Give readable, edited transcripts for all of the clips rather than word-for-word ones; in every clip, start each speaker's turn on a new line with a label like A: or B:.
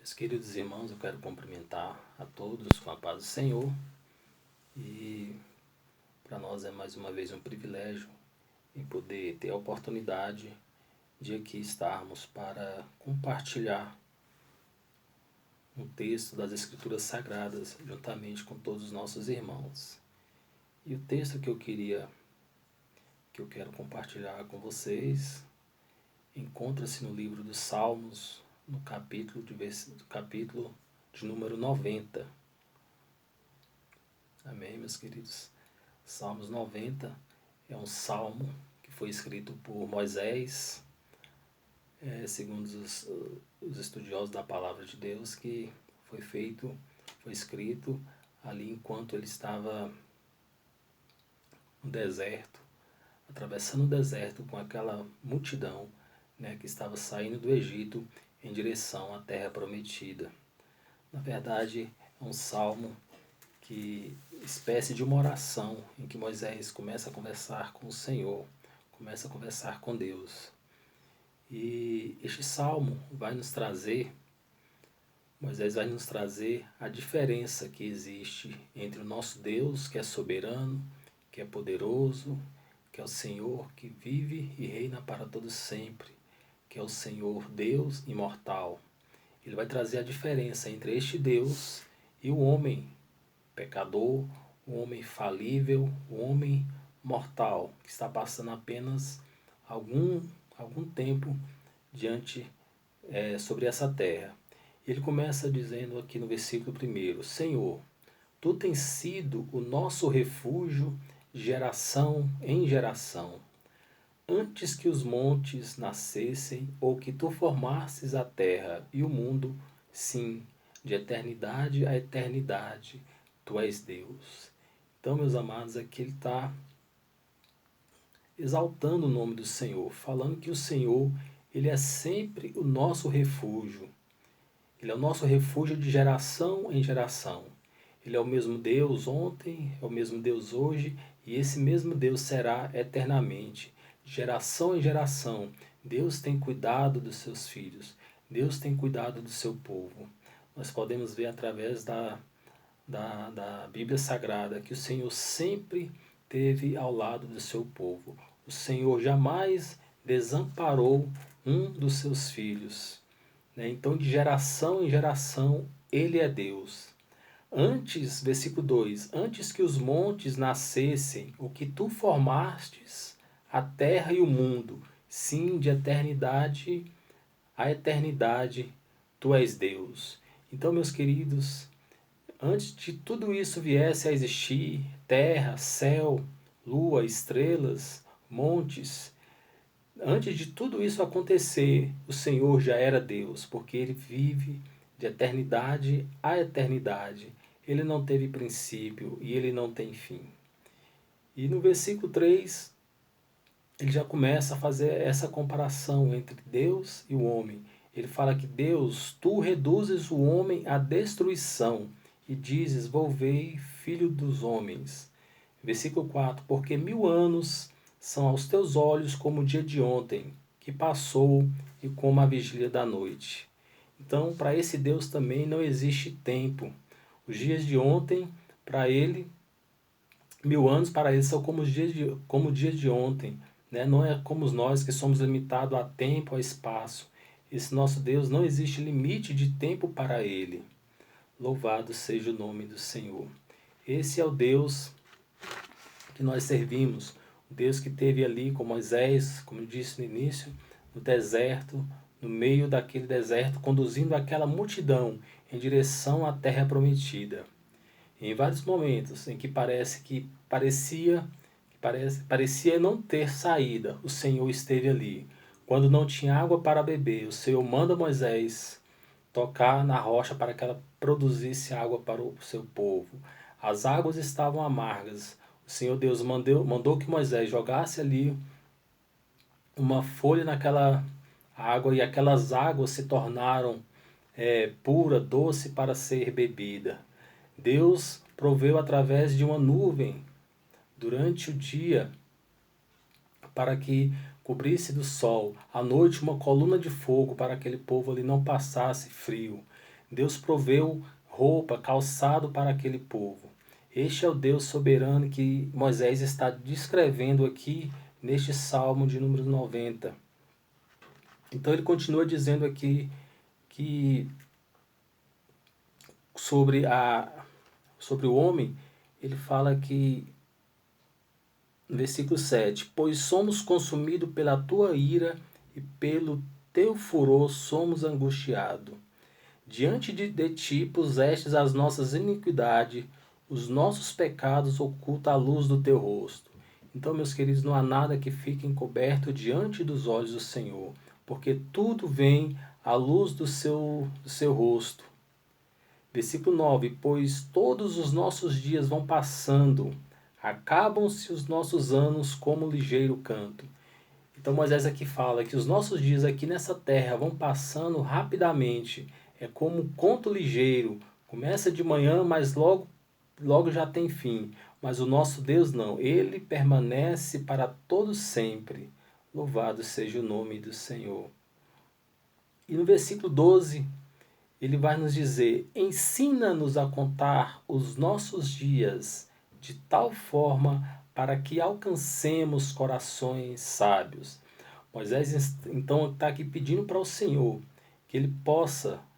A: Meus queridos irmãos, eu quero cumprimentar a todos com a paz do Senhor e para nós é mais uma vez um privilégio em poder ter a oportunidade de aqui estarmos para compartilhar um texto das Escrituras Sagradas juntamente com todos os nossos irmãos. E o texto que eu quero compartilhar com vocês encontra-se no livro dos Salmos, no capítulo de número 90. Amém, meus queridos? Salmos 90 é um salmo que foi escrito por Moisés, segundo os estudiosos da palavra de Deus, que foi escrito ali enquanto ele estava no deserto, atravessando o deserto com aquela multidão, que estava saindo do Egito em direção à terra prometida. Na verdade, é um salmo espécie de uma oração em que Moisés começa a conversar com o Senhor, começa a conversar com Deus. E este salmo Moisés vai nos trazer a diferença que existe entre o nosso Deus, que é soberano, que é poderoso, que é o Senhor que vive e reina para todo sempre, que é o Senhor Deus imortal. Ele vai trazer a diferença entre este Deus e o homem pecador, o homem falível, o homem mortal, que está passando apenas algum tempo sobre essa terra. Ele começa dizendo aqui no versículo 1: Senhor, Tu tens sido o nosso refúgio geração em geração. Antes que os montes nascessem, ou que tu formasses a terra e o mundo, sim, de eternidade a eternidade, tu és Deus. Então, meus amados, aqui ele está exaltando o nome do Senhor, falando que o Senhor, ele é sempre o nosso refúgio. Ele é o nosso refúgio de geração em geração. Ele é o mesmo Deus ontem, é o mesmo Deus hoje, e esse mesmo Deus será eternamente. Geração em geração, Deus tem cuidado dos seus filhos, Deus tem cuidado do seu povo. Nós podemos ver através da Bíblia Sagrada que o Senhor sempre esteve ao lado do seu povo. O Senhor jamais desamparou um dos seus filhos. Então, de geração em geração, Ele é Deus. Versículo 2: Antes que os montes nascessem, o que tu formastes, a terra e o mundo, sim, de eternidade a eternidade, tu és Deus. Então, meus queridos, antes de tudo isso viesse a existir, terra, céu, lua, estrelas, montes, antes de tudo isso acontecer, o Senhor já era Deus, porque Ele vive de eternidade a eternidade. Ele não teve princípio e Ele não tem fim. E no versículo 3, ele já começa a fazer essa comparação entre Deus e o homem. Ele fala que Deus, tu reduzes o homem à destruição e dizes, volvei, filho dos homens. Versículo 4, porque 1000 anos são aos teus olhos como o dia de ontem, que passou, e como a vigília da noite. Então, para esse Deus também não existe tempo. Os dias de ontem, para ele, 1000 anos para ele são como o dia de ontem. Não é como nós que somos limitados a tempo, a espaço. Esse nosso Deus, não existe limite de tempo para ele. Louvado seja o nome do Senhor. Esse é o Deus que nós servimos. O Deus que esteve ali com Moisés, como eu disse no início, no deserto, no meio daquele deserto, conduzindo aquela multidão em direção à terra prometida. E em vários momentos em que parecia não ter saída, o Senhor esteve ali. Quando não tinha água para beber, o Senhor manda Moisés tocar na rocha para que ela produzisse água para o seu povo. As águas estavam amargas. O Senhor Deus mandou que Moisés jogasse ali uma folha naquela água e aquelas águas se tornaram pura, doce para ser bebida. Deus proveu através de uma nuvem durante o dia para que cobrisse do sol, à noite uma coluna de fogo para que aquele povo ali não passasse frio. Deus proveu roupa, calçado para aquele povo. Este é o Deus soberano que Moisés está descrevendo aqui neste Salmo de número 90. Então ele continua dizendo aqui que sobre o homem, ele fala que no versículo 7, pois somos consumidos pela tua ira e pelo teu furor somos angustiados. Diante de ti pusestes as nossas iniquidades, os nossos pecados oculta a luz do teu rosto. Então, meus queridos, não há nada que fique encoberto diante dos olhos do Senhor, porque tudo vem à luz do seu rosto. Versículo 9, pois todos os nossos dias vão passando, acabam-se os nossos anos como ligeiro canto. Então Moisés aqui fala que os nossos dias aqui nessa terra vão passando rapidamente. É como um conto ligeiro. Começa de manhã, mas logo já tem fim. Mas o nosso Deus não. Ele permanece para todo sempre. Louvado seja o nome do Senhor. E no versículo 12, ele vai nos dizer: ensina-nos a contar os nossos dias de tal forma para que alcancemos corações sábios. Moisés então está aqui pedindo para o Senhor que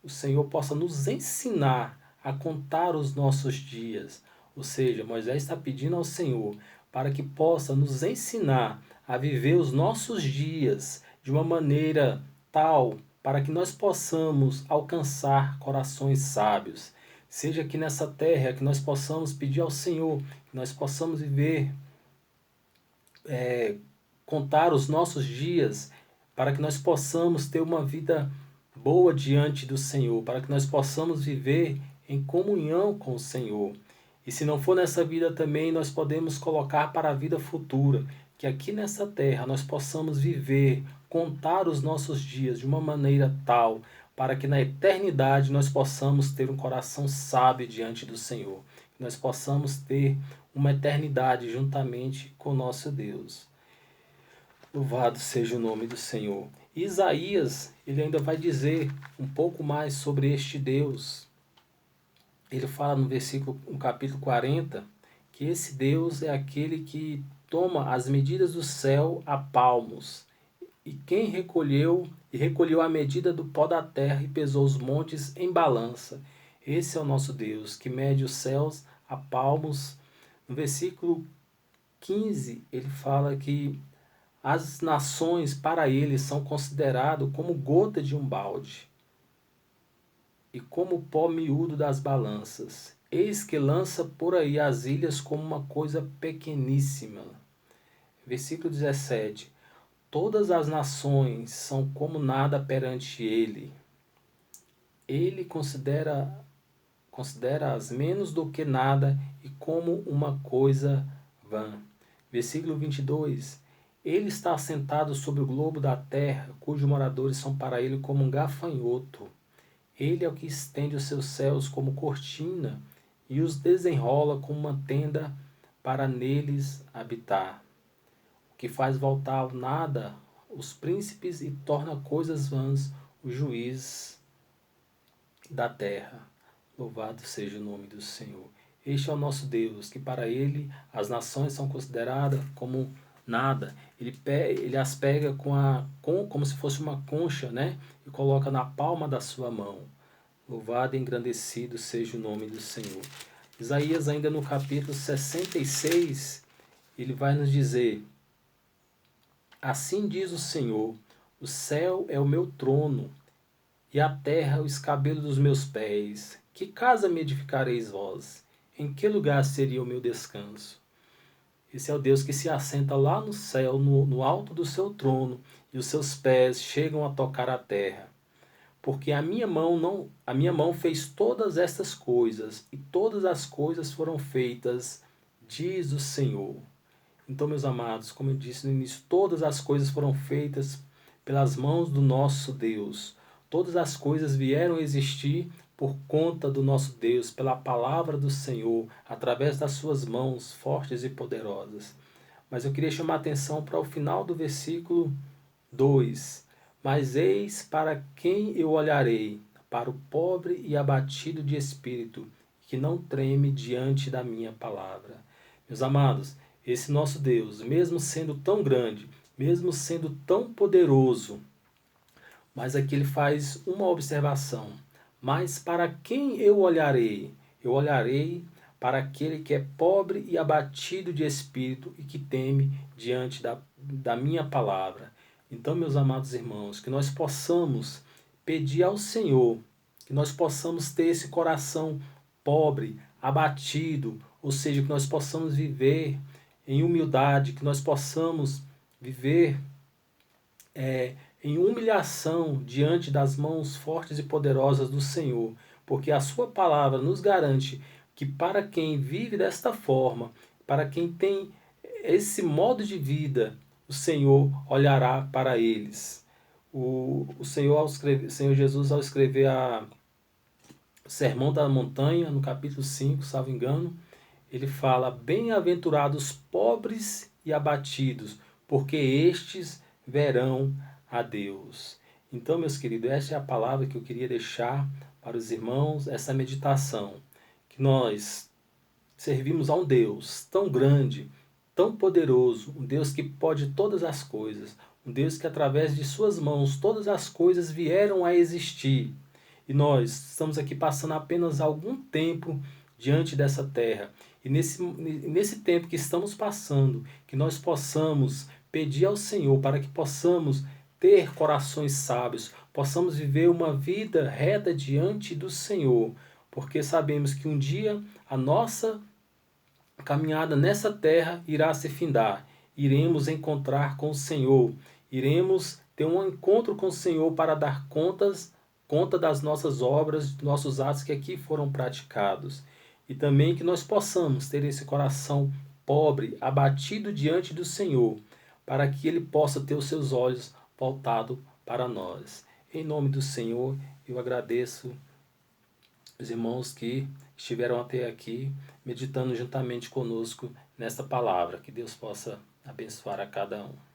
A: o Senhor possa nos ensinar a contar os nossos dias. Ou seja, Moisés está pedindo ao Senhor para que possa nos ensinar a viver os nossos dias de uma maneira tal para que nós possamos alcançar corações sábios. Seja aqui nessa terra que nós possamos pedir ao Senhor, que nós possamos viver, contar os nossos dias, para que nós possamos ter uma vida boa diante do Senhor, para que nós possamos viver em comunhão com o Senhor. E se não for nessa vida também, nós podemos colocar para a vida futura, que aqui nessa terra nós possamos viver, contar os nossos dias de uma maneira tal, para que na eternidade nós possamos ter um coração sábio diante do Senhor, que nós possamos ter uma eternidade juntamente com nosso Deus. Louvado seja o nome do Senhor. Isaías, ele ainda vai dizer um pouco mais sobre este Deus. Ele fala no capítulo 40, que esse Deus é aquele que toma as medidas do céu a palmos. E quem recolheu a medida do pó da terra e pesou os montes em balança. Esse é o nosso Deus, que mede os céus a palmos. No versículo 15, ele fala que as nações para ele são consideradas como gota de um balde e como pó miúdo das balanças. Eis que lança por aí as ilhas como uma coisa pequeníssima. Versículo 17. Todas as nações são como nada perante ele. Ele considera-as menos do que nada e como uma coisa vã. Versículo 22. Ele está assentado sobre o globo da terra, cujos moradores são para ele como um gafanhoto. Ele é o que estende os seus céus como cortina e os desenrola como uma tenda para neles habitar. O que faz voltar ao nada os príncipes e torna coisas vãs o juiz da terra. Louvado seja o nome do Senhor. Este é o nosso Deus, que para ele as nações são consideradas como nada. Ele as pega como se fosse uma concha, né? E coloca na palma da sua mão. Louvado e engrandecido seja o nome do Senhor. Isaías, ainda no capítulo 66, ele vai nos dizer: assim diz o Senhor, o céu é o meu trono, e a terra o escabelo dos meus pés. Que casa me edificareis vós? Em que lugar seria o meu descanso? Esse é o Deus que se assenta lá no céu, no alto do seu trono, e os seus pés chegam a tocar a terra. Porque a minha mão fez todas estas coisas, e todas as coisas foram feitas, diz o Senhor. Então, meus amados, como eu disse no início, todas as coisas foram feitas pelas mãos do nosso Deus. Todas as coisas vieram a existir por conta do nosso Deus, pela palavra do Senhor, através das suas mãos fortes e poderosas. Mas eu queria chamar a atenção para o final do versículo 2. Mas eis para quem eu olharei, para o pobre e abatido de espírito, que não treme diante da minha palavra. Meus amados, esse nosso Deus, mesmo sendo tão grande, mesmo sendo tão poderoso, mas aqui ele faz uma observação. Mas para quem eu olharei? Eu olharei para aquele que é pobre e abatido de espírito e que teme diante da minha palavra. Então, meus amados irmãos, que nós possamos pedir ao Senhor, que nós possamos ter esse coração pobre, abatido, ou seja, que nós possamos viver em humildade, que nós possamos viver em humilhação diante das mãos fortes e poderosas do Senhor, porque a sua palavra nos garante que para quem vive desta forma, para quem tem esse modo de vida, o Senhor olhará para eles. O Senhor Jesus, ao escrever o Sermão da Montanha, no capítulo 5, salvo engano, ele fala: bem-aventurados pobres e abatidos, porque estes verão a Deus. Então, meus queridos, essa é a palavra que eu queria deixar para os irmãos, essa meditação, que nós servimos a um Deus tão grande, tão poderoso, um Deus que pode todas as coisas, um Deus que através de suas mãos todas as coisas vieram a existir. E nós estamos aqui passando apenas algum tempo diante dessa terra. E nesse tempo que estamos passando, que nós possamos pedir ao Senhor para que possamos ter corações sábios, possamos viver uma vida reta diante do Senhor, porque sabemos que um dia a nossa caminhada nessa terra irá se findar. Iremos encontrar com o Senhor, iremos ter um encontro com o Senhor para dar conta das nossas obras, dos nossos atos que aqui foram praticados. E também que nós possamos ter esse coração pobre, abatido diante do Senhor, para que Ele possa ter os seus olhos voltados para nós. Em nome do Senhor, eu agradeço os irmãos que estiveram até aqui, meditando juntamente conosco nesta palavra. Que Deus possa abençoar a cada um.